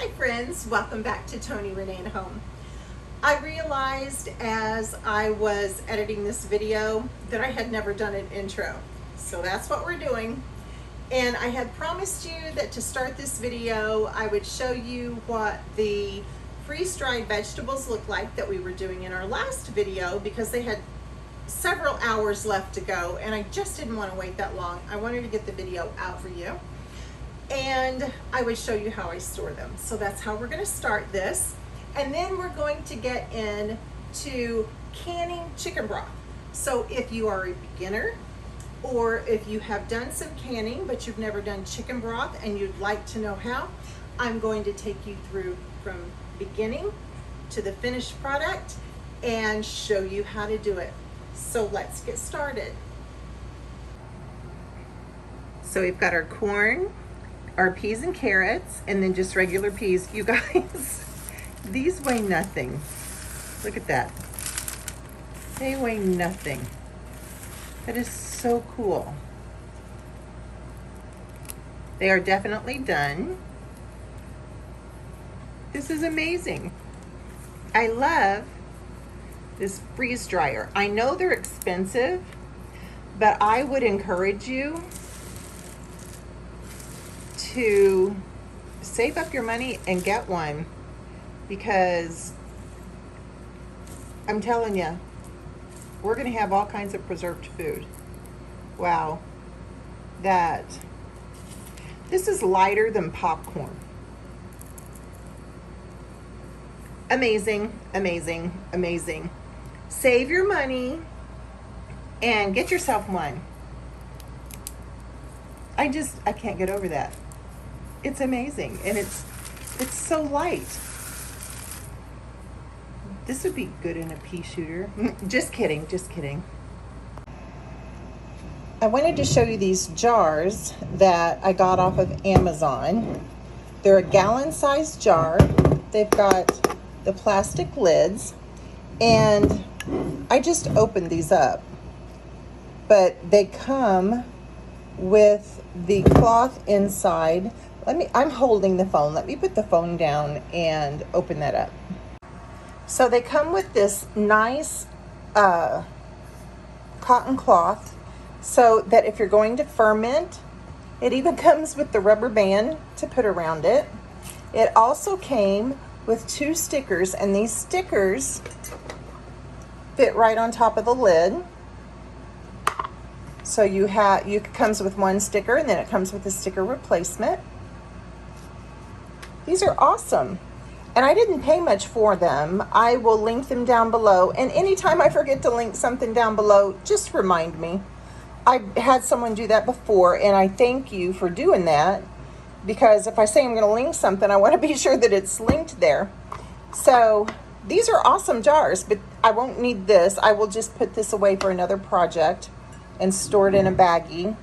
Hi friends, welcome back to Tony Renee at Home. I realized as I was editing this video that I had never done an intro. So that's what we're doing. And I had promised you that to start this video, I would show you what the freeze-dried vegetables look like that we were doing in our last video because they had several hours left to go and I just didn't want to wait that long. I wanted to get the video out for you. And I would show you how I store them. So that's how we're going to start this. And then we're going to get into canning chicken broth. So if you are a beginner or if you have done some canning but you've never done chicken broth and you'd like to know how, I'm going to take you through from beginning to the finished product and show you how to do it. So let's get started. So we've got our corn, our peas and carrots, and then just regular peas. You guys, these weigh nothing. Look at that. They weigh nothing. That is so cool. They are definitely done. This is amazing. I love this freeze dryer. I know they're expensive, but I would encourage you to save up your money and get one, because I'm telling you, we're going to have all kinds of preserved food. Wow. This is lighter than popcorn. Amazing, amazing, amazing. Save your money and get yourself one. I can't get over that. It's amazing, and it's so light. This would be good in a pea shooter. Just kidding, just kidding. I wanted to show you these jars that I got off of Amazon. They're a gallon-sized jar. They've got the plastic lids, and I just opened these up. But they come with the cloth inside. I'm holding the phone. Let me put the phone down and open that up. So they come with this nice cotton cloth so that if you're going to ferment, it even comes with the rubber band to put around it. It also came with 2 stickers, and these stickers fit right on top of the lid. So it comes with 1 sticker, and then it comes with a sticker replacement. These are awesome. And I didn't pay much for them. I will link them down below. And anytime I forget to link something down below, just remind me. I had someone do that before, and I thank you for doing that, because if I say I'm going to link something, I want to be sure that it's linked there. So these are awesome jars, but I won't need this. I will just put this away for another project and store it in a baggie.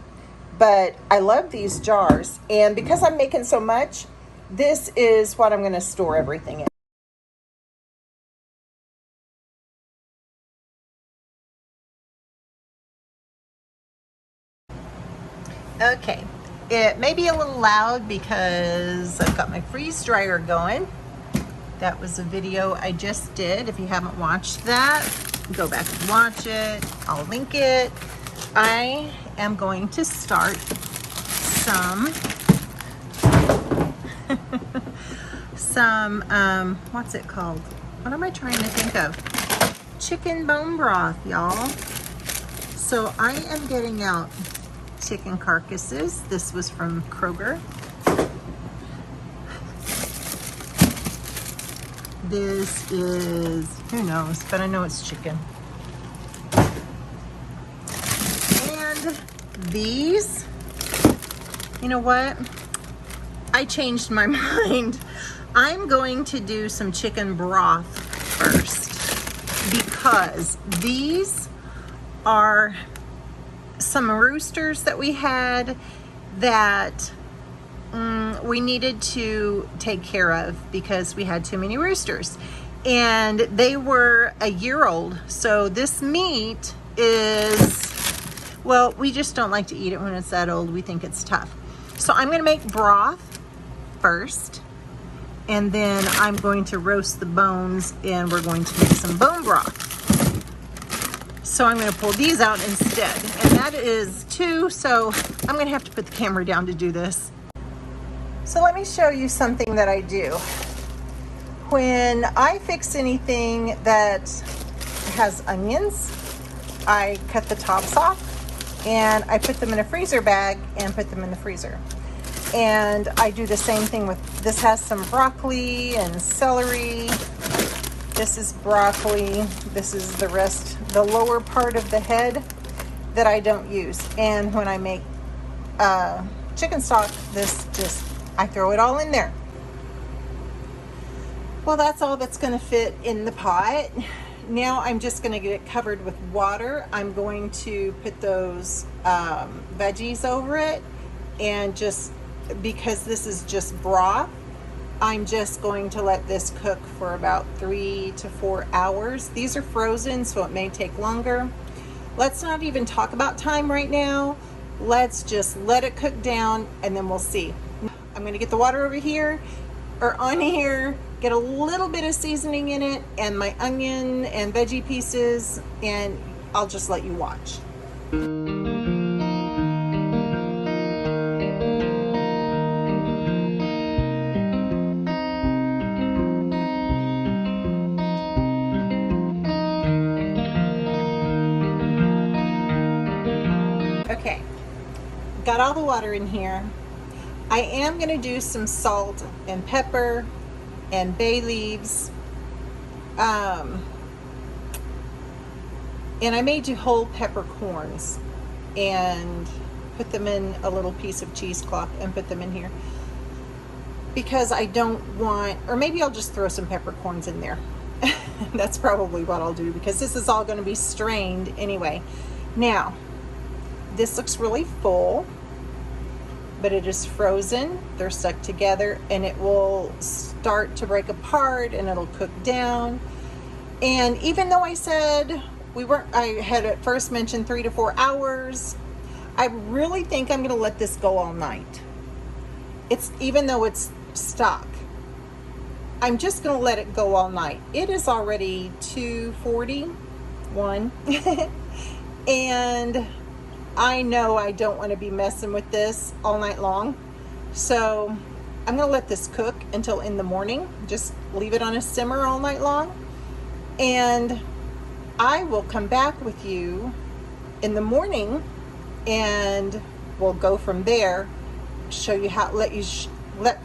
But I love these jars, and because I'm making so much, this is what I'm going to store everything in. Okay, it may be a little loud because I've got my freeze dryer going. That was a video I just did. If you haven't watched that, go back and watch it. I'll link it. I am going to start what's it called? What am I trying to think of? Chicken bone broth, y'all. So I am getting out chicken carcasses. This was from Kroger. This is, who knows, but I know it's chicken. And these, you know what? I changed my mind. I'm going to do some chicken broth first, because these are some roosters that we had that we needed to take care of because we had too many roosters, and they were a year old. So this meat is, well, we just don't like to eat it when it's that old. We think it's tough. So I'm going to make broth first, And then I'm going to roast the bones and we're going to make some bone broth. So I'm going to pull these out instead. And that is 2, so I'm going to have to put the camera down to do this. So let me show you something that I do. When I fix anything that has onions, I cut the tops off and I put them in a freezer bag and put them in the freezer. And I do the same thing with, this has some broccoli and celery. This is broccoli. This is the rest, the lower part of the head that I don't use. And when I make chicken stock, I throw it all in there. Well, that's all that's gonna fit in the pot. Now I'm just gonna get it covered with water. I'm going to put those veggies over it, and just because this is just broth, I'm just going to let this cook for about 3 to 4 hours. These are frozen, so it may take longer. Let's not even talk about time right now. Let's just let it cook down and then we'll see. I'm gonna get the water over here, or on here, get a little bit of seasoning in it and my onion and veggie pieces, and I'll just let you watch. Okay, got all the water in here. I am gonna do some salt and pepper and bay leaves. And I may do whole peppercorns and put them in a little piece of cheesecloth and put them in here, because I don't want, or maybe I'll just throw some peppercorns in there. That's probably what I'll do, because this is all going to be strained anyway. Now, this looks really full, but it is frozen. They're stuck together and it will start to break apart and it'll cook down. And even though I said I had at first mentioned 3 to 4 hours, I really think I'm gonna let this go all night. Even though it's stuck, I'm just gonna let it go all night. It is already 2:41 and I know I don't want to be messing with this all night long. So I'm gonna let this cook until in the morning. Just leave it on a simmer all night long. And I will come back with you in the morning and we'll go from there. Show you how, let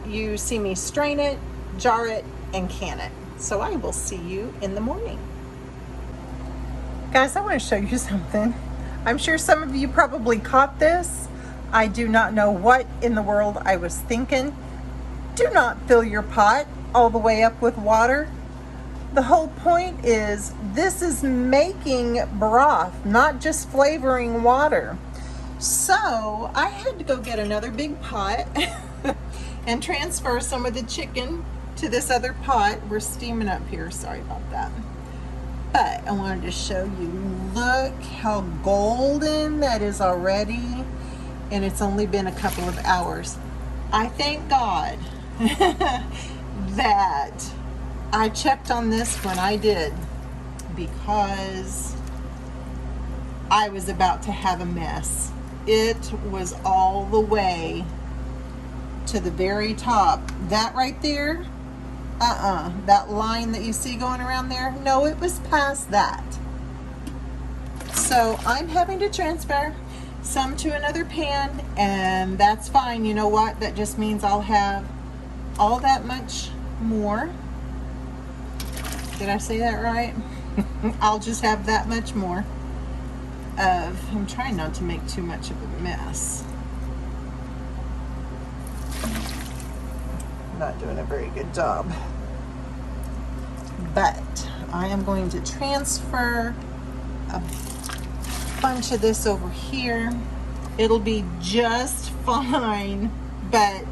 you see me strain it, jar it, and can it. So I will see you in the morning. Guys, I want to show you something. I'm sure some of you probably caught this. I do not know what in the world I was thinking. Do not fill your pot all the way up with water. The whole point is this is making broth, not just flavoring water. So I had to go get another big pot and transfer some of the chicken to this other pot. We're steaming up here, sorry about that. But I wanted to show you, look how golden that is already, and it's only been a couple of hours. I thank God that I checked on this when I did, because I was about to have a mess. It was all the way to the very top. That right there, that line that you see going around there, no, it was past that. So I'm having to transfer some to another pan, and that's fine. You know what? That just means I'll have all that much more. Did I say that right? I'll just have that much more of, I'm trying not to make too much of a mess. Not doing a very good job. But I am going to transfer a bunch of this over here. It'll be just fine, but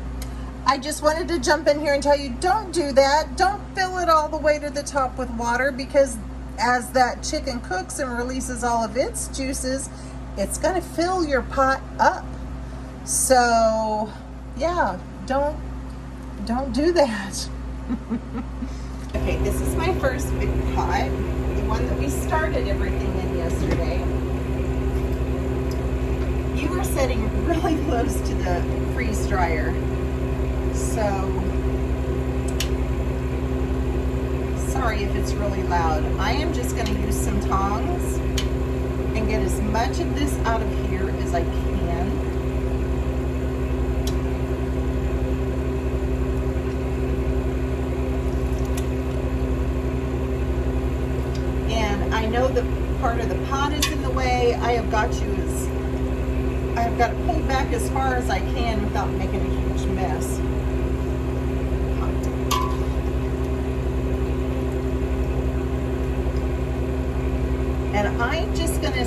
I just wanted to jump in here and tell you, don't do that. Don't fill it all the way to the top with water, because as that chicken cooks and releases all of its juices, it's going to fill your pot up. So yeah, don't do that. Okay, this is my first big pot, the one that we started everything in yesterday. You were setting really close to the freeze dryer, so sorry if it's really loud. I am just going to use some tongs and get as much of this out of here as I can. And I know the part of the pot is in the way. I have got to pull back as far as I can without making a huge mess. And I'm just going to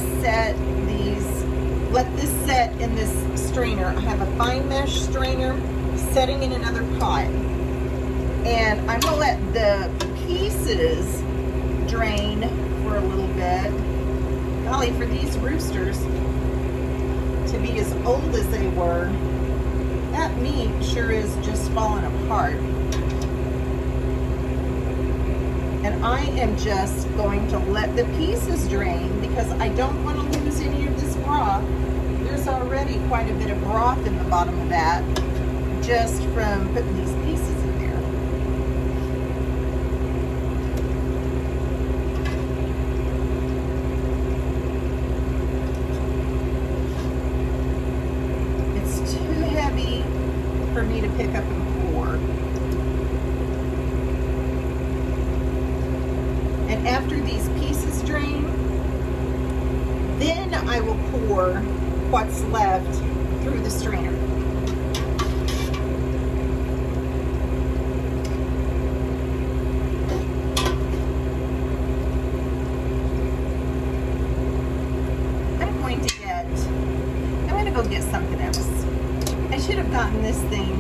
let this set in this strainer. I have a fine mesh strainer setting in another pot. And I'm going to let the pieces drain for a little bit. Golly, for these roosters to be as old as they were, that meat sure is just falling apart. And I am just going to let the pieces drain because I don't want to lose any of this broth. There's already quite a bit of broth in the bottom of that just from putting these pieces in there. It's too heavy for me to pick up and pour. And after these pieces drain, then I will pour what's left through the strainer. I'm going to go get something else. I should have gotten this thing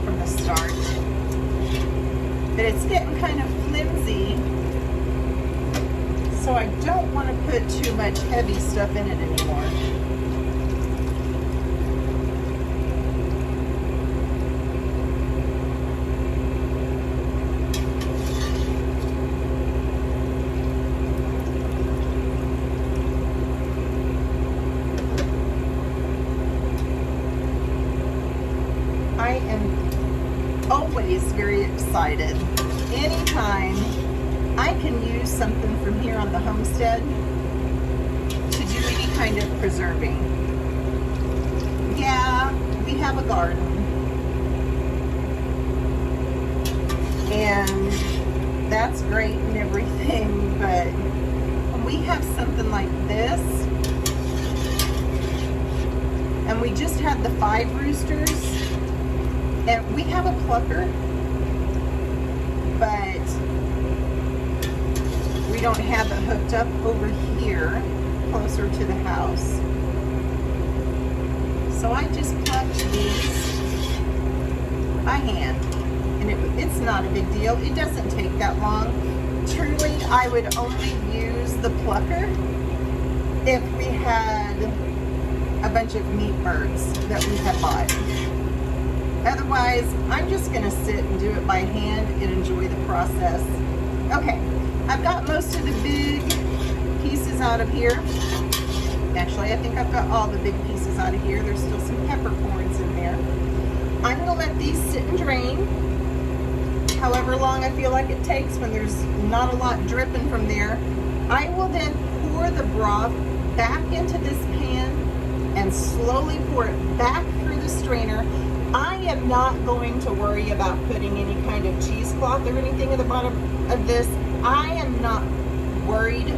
from the start, but it's getting kind of flimsy. So I don't want to put too much heavy stuff in it anymore. I am always very excited anytime I can use something from here on the homestead to do any kind of preserving. Yeah, we have a garden. And that's great and everything, but when we have something like this, and we just had the 5 roosters, and we have a plucker, but we don't have it hooked up over here closer to the house. So I just plucked these by hand, and it's not a big deal. It doesn't take that long. Truly, I would only use the plucker if we had a bunch of meat birds that we had bought. Otherwise, I'm just going to sit and do it by hand and enjoy the process. Okay, I've got most of the big pieces out of here. Actually, I think I've got all the big pieces out of here. There's still some peppercorns in there. I'm going to let these sit and drain however long I feel like it takes when there's not a lot dripping from there. I will then pour the broth back into this pan and slowly pour it back through the strainer. I am not going to worry about putting any kind of cheesecloth or anything at the bottom of this. I am not worried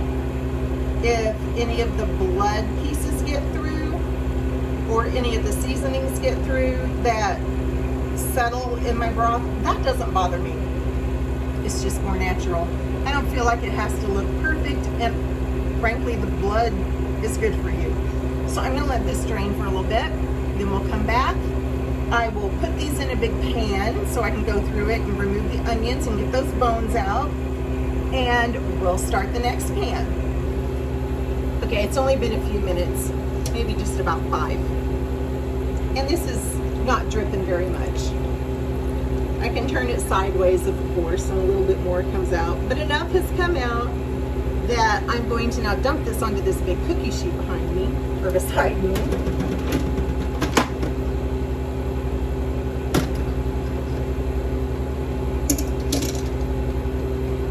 if any of the blood pieces get through or any of the seasonings get through that settle in my broth. That doesn't bother me. It's just more natural. I don't feel like it has to look perfect, and frankly, the blood is good for you. So I'm gonna let this drain for a little bit, then we'll come back. I will put these in a big pan so I can go through it and remove the onions and get those bones out, and we'll start the next pan. Okay, it's only been a few minutes, maybe just about 5. And this is not dripping very much. I can turn it sideways, of course, and a little bit more comes out. But enough has come out that I'm going to now dump this onto this big cookie sheet behind me, or beside me.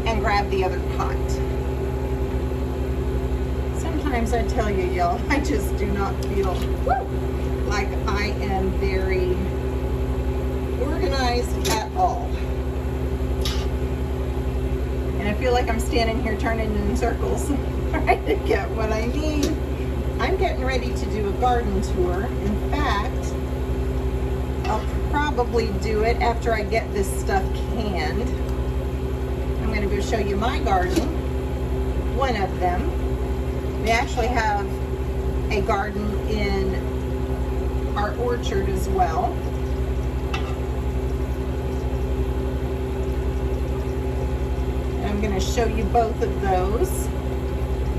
And grab the other pot. Sometimes I tell you, y'all, I just do not feel like I am very organized at all. And I feel like I'm standing here turning in circles trying to get what I need. I'm getting ready to do a garden tour. In fact, I'll probably do it after I get this stuff canned. I'm going to go show you my garden, one of them. We actually have a garden in our orchard as well. And I'm going to show you both of those.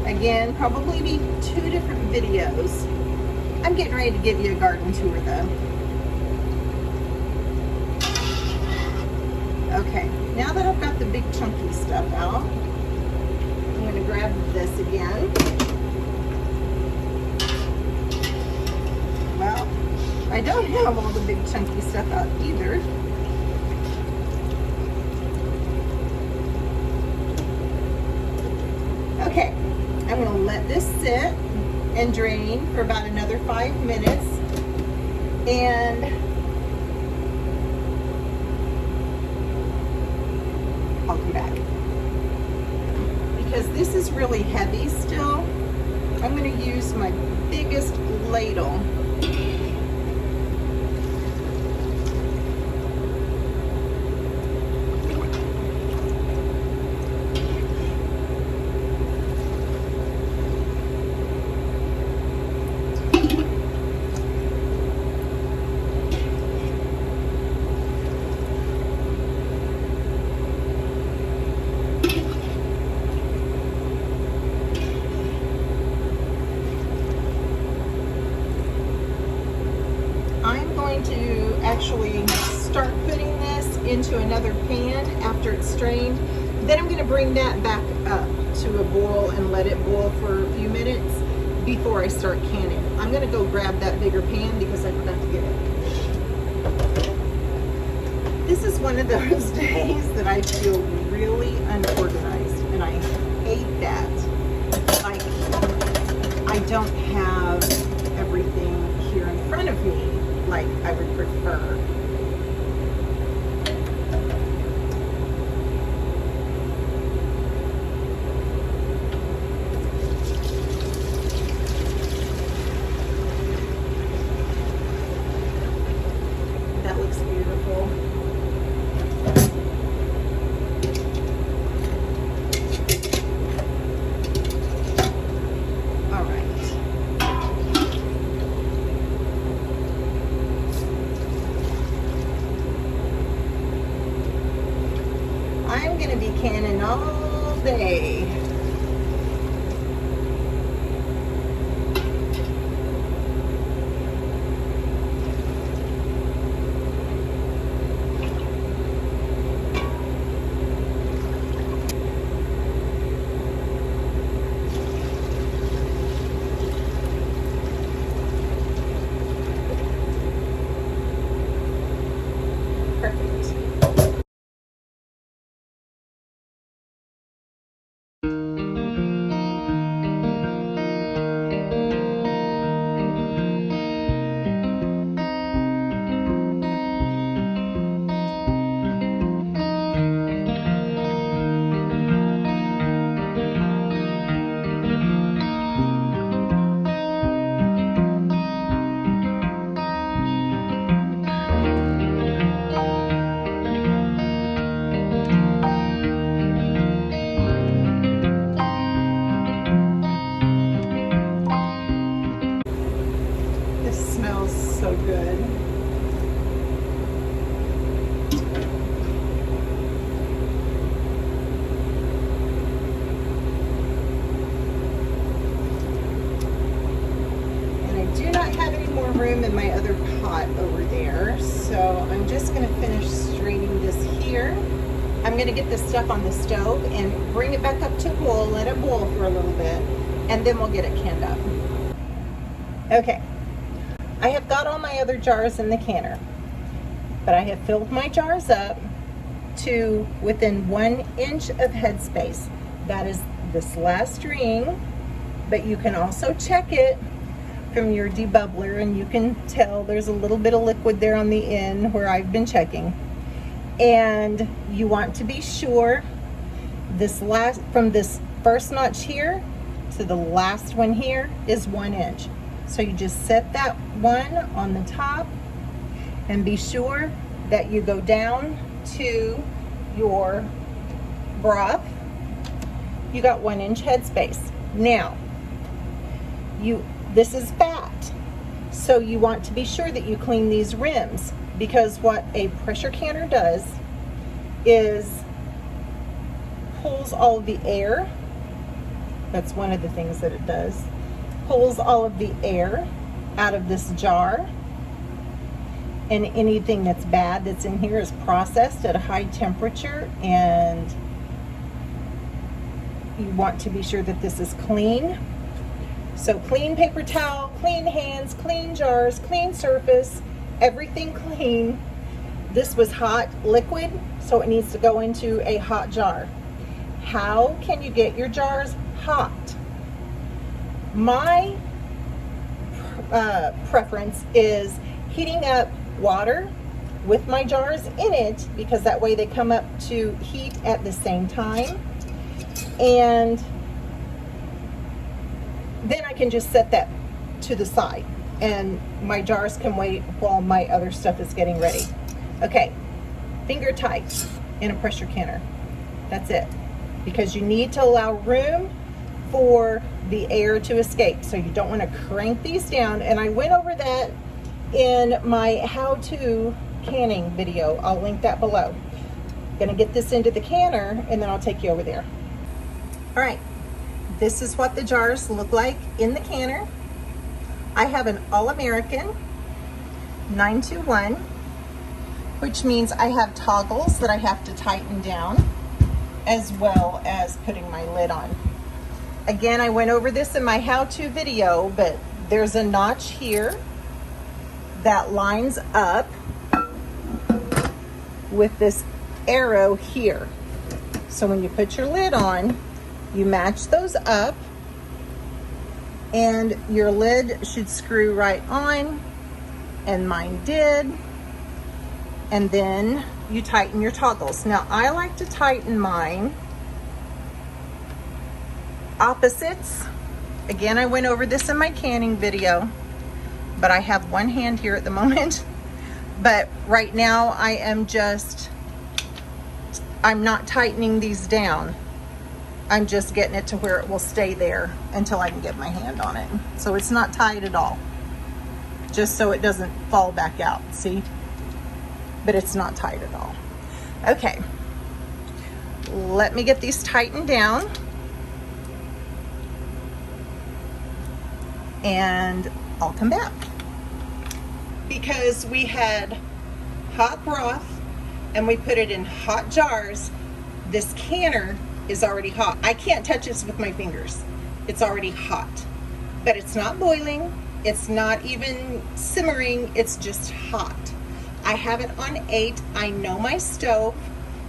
Again, probably be 2 different videos. I'm getting ready to give you a garden tour though. Okay, now that I've got the big chunky stuff out, I'm going to grab this again. Well, I don't have all the big chunky stuff out either. Okay, I'm going to let this sit and drain for about another 5 minutes. And I'll come back. Because this is really heavy still, I'm going to use my biggest ladle. To actually start putting this into another pan after it's strained. Then I'm going to bring that back up to a boil and let it boil for a few minutes before I start canning. I'm going to go grab that bigger pan because I forgot to get it. This is one of those days that I feel really unorganized, and I hate that. Like, I don't have everything here in front of me like I would prefer. That looks beautiful. All right. I'm going to be canning all day. Perfect. I'm gonna get this stuff on the stove and bring it back up to boil, let it boil for a little bit, and then we'll get it canned up. Okay, I have got all my other jars in the canner, but I have filled my jars up to within 1 inch of headspace. That is this last ring, but you can also check it from your debubbler, and you can tell there's a little bit of liquid there on the end where I've been checking. And you want to be sure from this first notch here to the last one here is 1 inch. So you just set that one on the top and be sure that you go down to your broth. You got 1 inch headspace. Now, this is fat, so you want to be sure that you clean these rims, because what a pressure canner does is pulls all of the air. That's one of the things that it does. Pulls all of the air out of this jar, and anything that's bad that's in here is processed at a high temperature, and you want to be sure that this is clean. So clean paper towel, clean hands, clean jars, clean surface, everything clean. This was hot liquid, so it needs to go into a hot jar. How can you get your jars hot? My preference is heating up water with my jars in it, because that way they come up to heat at the same time. And then I can just set that to the side and my jars can wait while my other stuff is getting ready. Okay, finger tight in a pressure canner. That's it. Because you need to allow room for the air to escape. So you don't want to crank these down. And I went over that in my how-to canning video. I'll link that below. Gonna get this into the canner and then I'll take you over there. All right, this is what the jars look like in the canner. I have an All-American 921, which means I have toggles that I have to tighten down, as well as putting my lid on. Again, I went over this in my how-to video, but there's a notch here that lines up with this arrow here. So when you put your lid on, you match those up and your lid should screw right on, and mine did. And then you tighten your toggles. Now I like to tighten mine opposites. Again, I went over this in my canning video, but I have one hand here at the moment. But right now I'm not tightening these down. I'm just getting it to where it will stay there until I can get my hand on it. So it's not tight at all, just so it doesn't fall back out, see? But it's not tight at all. Okay, let me get these tightened down. And I'll come back. Because we had hot broth and we put it in hot jars, this canner is already hot. I can't touch this with my fingers. It's already hot. But it's not boiling. It's not even simmering. It's just hot. I have it on 8. I know my stove,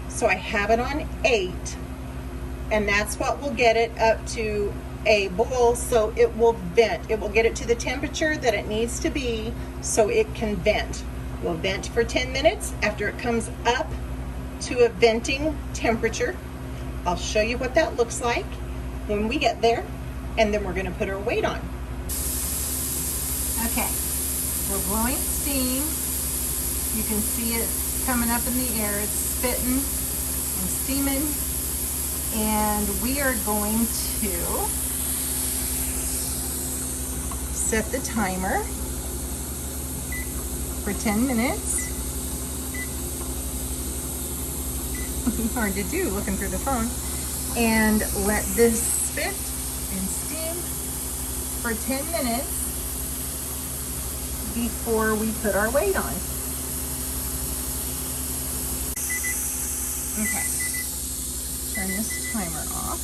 so I have it on 8. And that's what will get it up to a boil, so it will vent. It will get it to the temperature that it needs to be so it can vent. We'll vent for 10 minutes. After it comes up to a venting temperature, I'll show you what that looks like when we get there, and then we're going to put our weight on. Okay, we're blowing steam. You can see it coming up in the air. It's spitting and steaming, and we are going to set the timer for 10 minutes. Hard to do looking through the phone. And let this spit and steam for 10 minutes before we put our weight on. Okay. turn this timer off.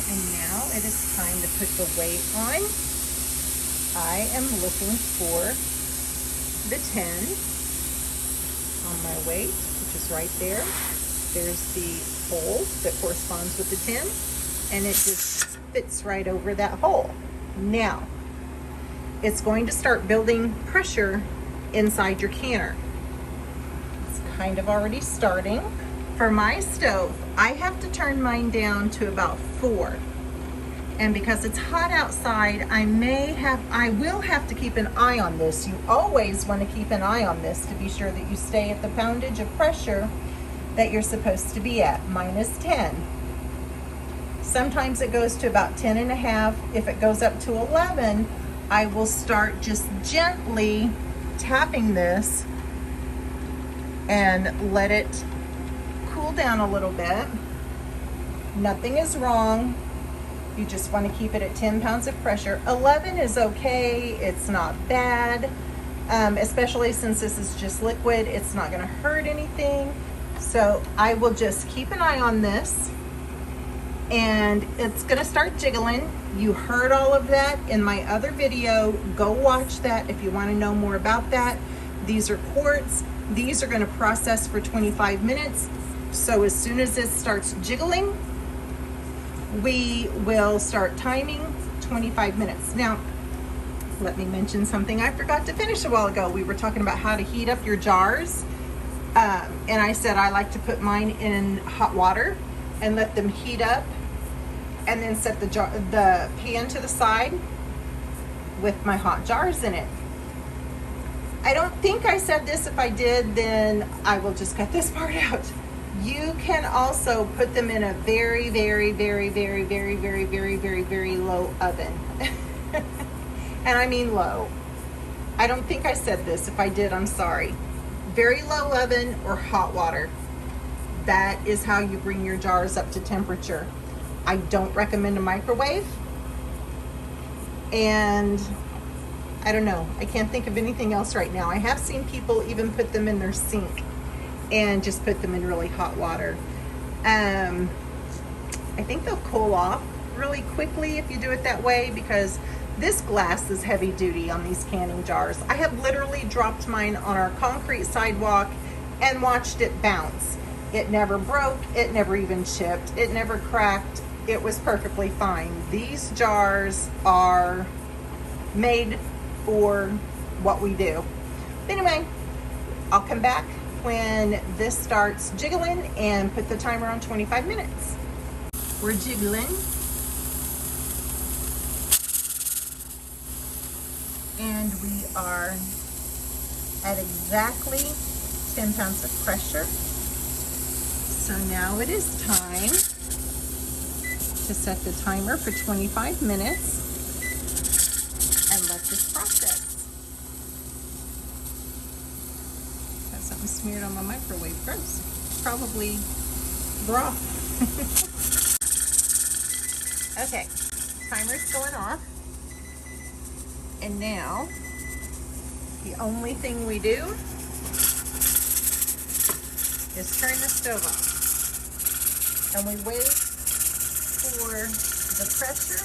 And now it is time to put the weight on. I am looking for the 10 on my weight, which is right there. There's the hole that corresponds with the 10, and it just fits right over that hole. Now, it's going to start building pressure inside your canner. It's kind of already starting. For my stove, I have to turn mine down to about 4. And because it's hot outside, I will have to keep an eye on this. You always want to keep an eye on this to be sure that you stay at the poundage of pressure that you're supposed to be at, minus 10. Sometimes it goes to about 10.5. If it goes up to 11, I will start just gently tapping this and let it cool down a little bit. Nothing is wrong. You just want to keep it at 10 pounds of pressure. 11 is okay. It's not bad, especially since this is just liquid. It's not going to hurt anything. So I will just keep an eye on this, and it's going to start jiggling. You heard all of that in my other video. Go watch that if you want to know more about that. These are quarts. These are going to process for 25 minutes. So as soon as it starts jiggling, we will start timing 25 minutes. Now, let me mention something I forgot to finish a while ago. We were talking about how to heat up your jars. And I said I like to put mine in hot water and let them heat up, and then set the pan to the side with my hot jars in it. I don't think I said this. If I did, then I will just cut this part out. You can also put them in a very, very, very, very, very, very, very, very, very low oven. And I mean low. I don't think I said this. If I did, I'm sorry. Very low oven or hot water. That is how you bring your jars up to temperature. I don't recommend a microwave. And I don't know. I can't think of anything else right now. I have seen people even put them in their sink and just put them in really hot water. I think they'll cool off really quickly if you do it that way, because this glass is heavy duty on these canning jars. I have literally dropped mine on our concrete sidewalk and watched it bounce. It never broke, it never even chipped, it never cracked. It was perfectly fine. These jars are made for what we do. Anyway, I'll come back when this starts jiggling and put the timer on 25 minutes. We're jiggling. And we are at exactly 10 pounds of pressure. So now it is time to set the timer for 25 minutes and let this process. Got something smeared on my microwave. Gross. Probably broth. Okay, timer's going off. And now, the only thing we do is turn the stove off. And we wait for the pressure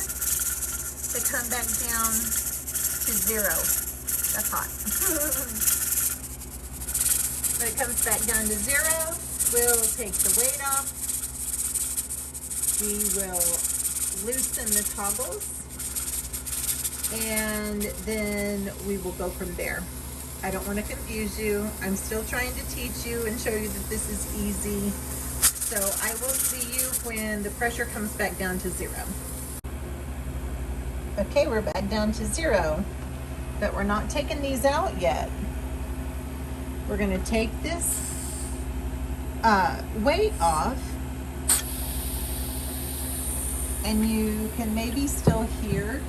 to come back down to 0. That's hot. When it comes back down to 0, we'll take the weight off. We will loosen the toggles. And then we will go from there. I don't want to confuse you. I'm still trying to teach you and show you that this is easy. So I will see you when the pressure comes back down to 0. Okay, we're back down to 0, but we're not taking these out yet. We're going to take this weight off, and you can maybe still hear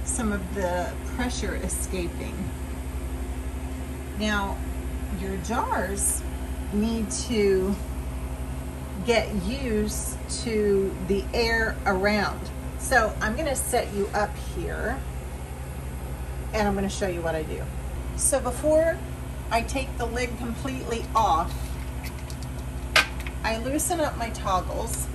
some of the pressure escaping. Now, your jars need to get used to the air around. So I'm going to set you up here, and I'm going to show you what I do. So before I take the lid completely off, I loosen up my toggles.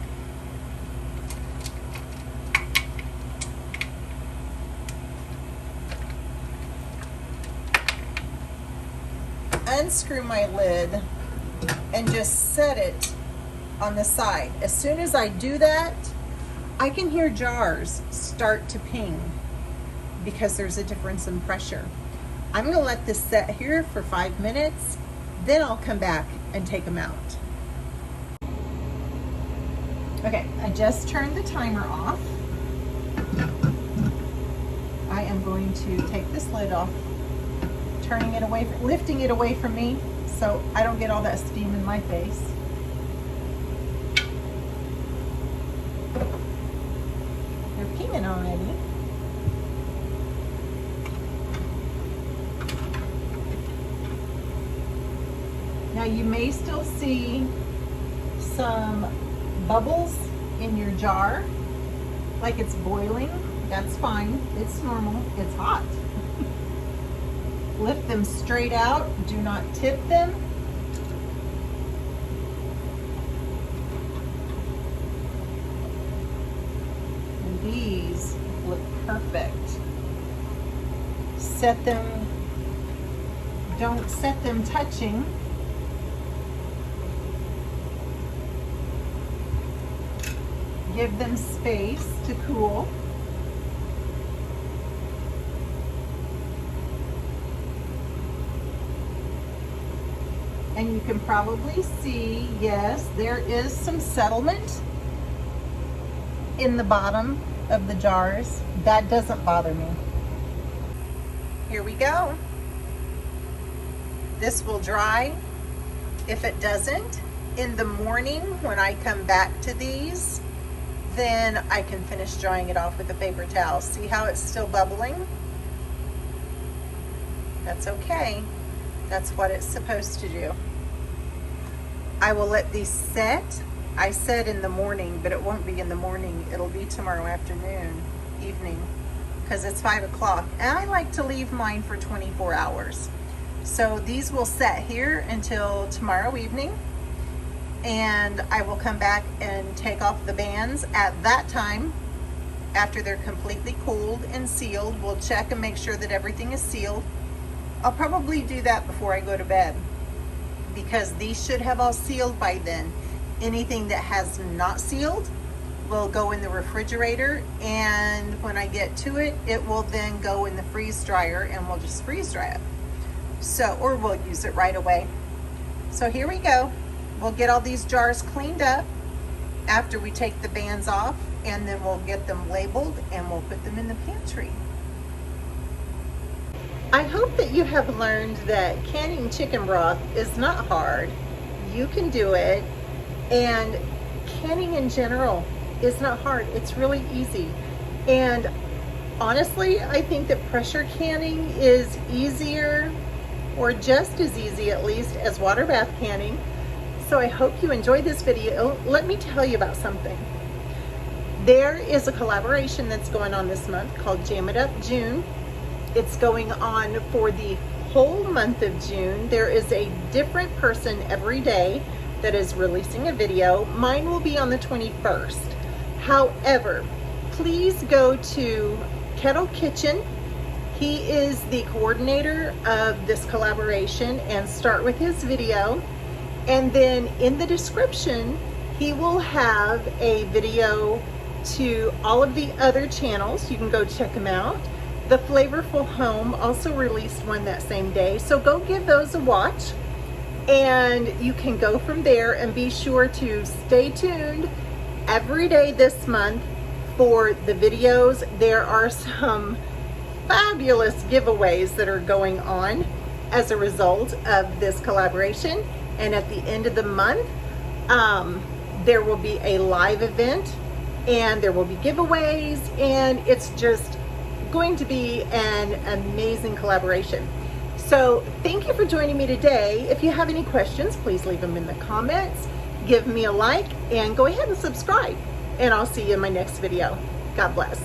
Unscrew my lid and just set it on the side. As soon as I do that, I can hear jars start to ping because there's a difference in pressure. I'm gonna let this set here for 5 minutes, then I'll come back and take them out. Okay, I just turned the timer off. I am going to take this lid off, turning it away, lifting it away from me so I don't get all that steam in my face. They're pinging already. Now you may still see some bubbles in your jar, like it's boiling. That's fine, it's normal, it's hot. Lift them straight out, do not tip them. And these look perfect. Set them, don't set them touching. Give them space to cool. And you can probably see, yes, there is some settlement in the bottom of the jars. That doesn't bother me. Here we go. This will dry. If it doesn't, in the morning when I come back to these, then I can finish drying it off with a paper towel. See how it's still bubbling? That's okay. That's what it's supposed to do. I will let these set. I said in the morning, but it won't be in the morning. It'll be tomorrow afternoon, evening, because it's 5 o'clock. And I like to leave mine for 24 hours. So these will set here until tomorrow evening. And I will come back and take off the bands at that time. After they're completely cooled and sealed, we'll check and make sure that everything is sealed. I'll probably do that before I go to bed, because these should have all sealed by then. Anything that has not sealed will go in the refrigerator, and when I get to it, it will then go in the freeze dryer, and we'll just freeze dry it. So, or we'll use it right away. So here we go. We'll get all these jars cleaned up after we take the bands off, and then we'll get them labeled and we'll put them in the pantry. I hope that you have learned that canning chicken broth is not hard. You can do it, and canning in general is not hard. It's really easy. And honestly, I think that pressure canning is easier, or just as easy at least, as water bath canning. So I hope you enjoyed this video. Let me tell you about something. There is a collaboration that's going on this month called Jam It Up June. It's going on for the whole month of June. There is a different person every day that is releasing a video. Mine will be on the 21st. However, please go to Kettle Kitchen. He is the coordinator of this collaboration, and start with his video. And then in the description, he will have a video to all of the other channels. You can go check them out. The Flavorful Home also released one that same day. So go give those a watch, and you can go from there, and be sure to stay tuned every day this month for the videos. There are some fabulous giveaways that are going on as a result of this collaboration. And at the end of the month, there will be a live event, and there will be giveaways, and it's just going to be an amazing collaboration. So thank you for joining me today. If you have any questions, please leave them in the comments. Give me a like, and go ahead and subscribe. And I'll see you in my next video. God bless.